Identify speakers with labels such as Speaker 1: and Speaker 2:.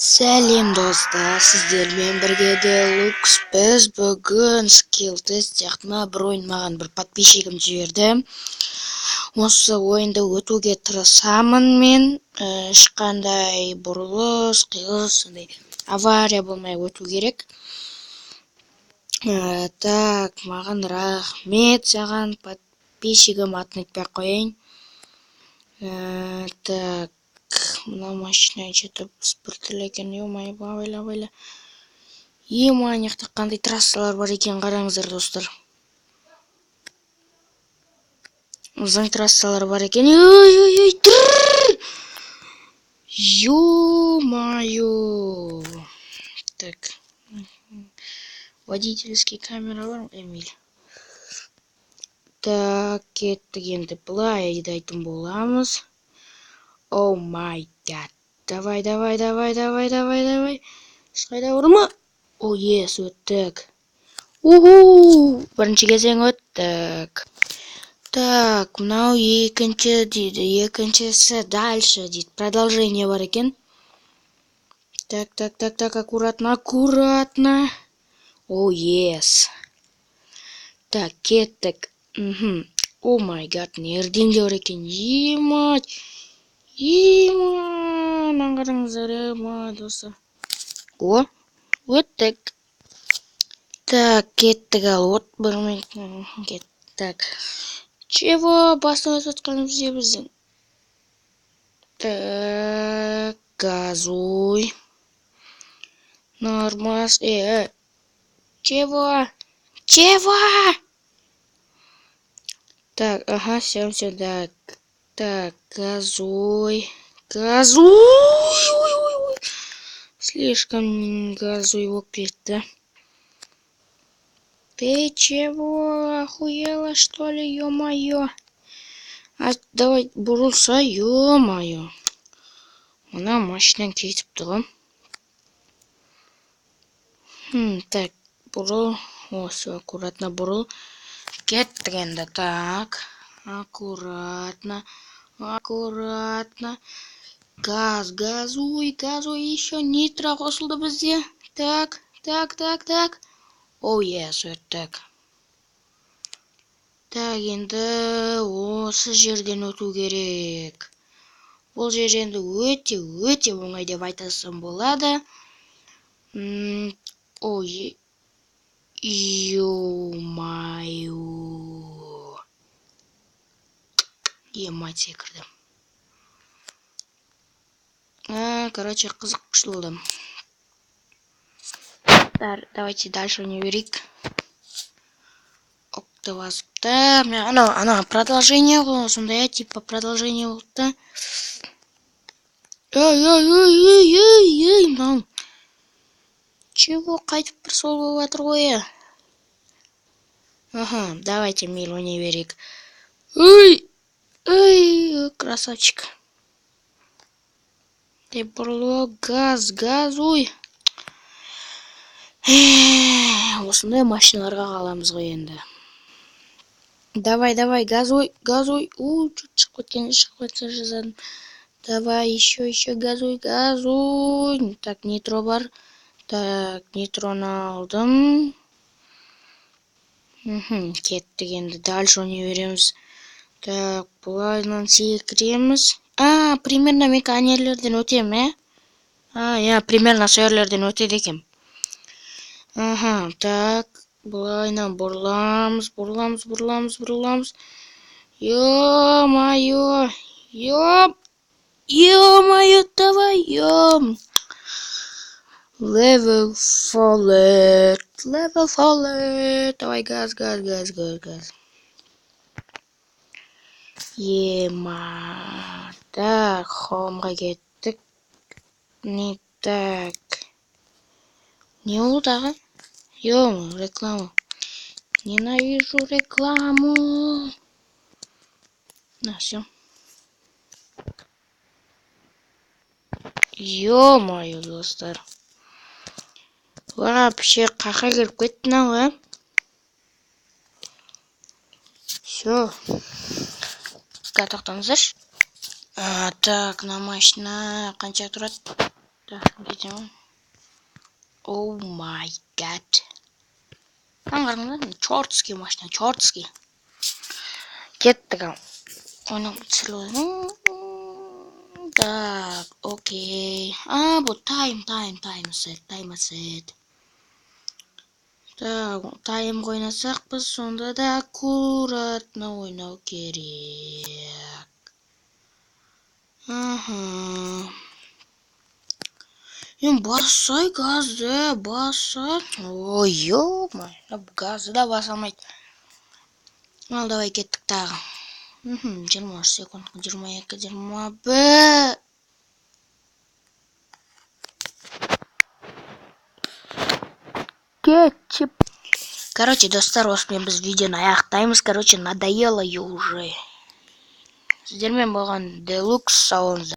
Speaker 1: Сәлем достар, сіздермен бірге Deluxe. Біз бүгін скилл тест сияқтыма бір ойын маған бір подписчигім жіберді. Осы ойынды өтуге тырысамын мен. Ешқандай бұрылыс, қиылыс, сондай авария болмай өту керек. Так, маған рахмет саған, подписчигім, атын айтпай қояйын. Так, мына машина что-то спіртілеген, ё-моё, байла. Мынаяқта қандай трассалар бар екен, қараңыздар достар. Заң трассалар бар екен. Ё-моё. Так. Водительский камера бар ма, Эмиль? Так, кеттік енді былай айдайтын боламыз. О май гад. Давай. Ешқайда ұрма. О, ес, өттік. Бірінші кезең өттік. Так, мынау екінші дейді. Екіншісі дальше дейді. Продолжение бар екен. Так, аккуратно. О, ес. Так, кеттік. О май гад, нерденде бар екен. Мынаны қараңыздар, досы. О, өттік. Так, кеттік ал, от бірмен кеттік. Чего бастыңыз өткенімізде біздің? Так, газуй. Нормас, Чего? Так, ага, все, так, газуй. Слишком газуй его пить-то. Ты чего, охуела, что ли, ё-моё? Давай, бұрылса, ё-моё. Мына машинадан кетіпті ғой. Так, бұрыл. О, все, аккуратно бұрыл. Кеттік енді, так. Аккуратно. Газуй, еще нитро қосылды бізде. Так. О, ес, өттік. Так, енді осы жерден өту керек. Бұл жер енді өте оңай деп айтасам болады. Ой, ё-моё. Емать секірдім. Короче, қызық күшті болды. Давайте дальше не берейік. Октаваспта. Ана продолжение ғой, сондай типа продолжение болды. Эй, чего қайтып бір сол болып жатыр ғой? Ага, давайте мило не берейік. Эй, красавчик. Бұрылу, газуй. Осындай машиналарға қаламыз ғой енді. Давай, газуй. Шығып кеткен жазадым. Давай, еще газуй. Так, нитро бар. Так, нитроны алдым. Кеттік енді, дальше не береміз. Так, бұлайынан секіреміз. Примерно меканерлерден өтем, примерно сөйлерден өтеді екем. Так, бұлайынан бұрыламыз. Ё-моё, давай, Level fallet. Давай, газ. Так, хомға кеттік. Не так. Не ол дағы? Реклама. Ненавижу рекламу. Все. Ё-моё, достар. Вообще, қақа келіп кетті мынау, Все. Тоқтаңыздаршы. Так, на машина қанша тұрады? Так, кетемін. Оу май гад. Аңғарыңдар, чортский машина, чортский. Кеттік. Оның целый. Так, окей. Бұл тайм сет. Так, тайм ойнасақ біз сонда да аккуратно ойнау керек. Басай газды, баса. Ой, ё-май, газды да баса алмайды. Ал, давай кеттік тағы. 20 секунд, 22, 21. Кетчіп. Короче, достар, осымен біз видеоны аяқтаймыз. Короче, надоело ее уже. Сіздермен болған Deluxe, сау болыңыздар.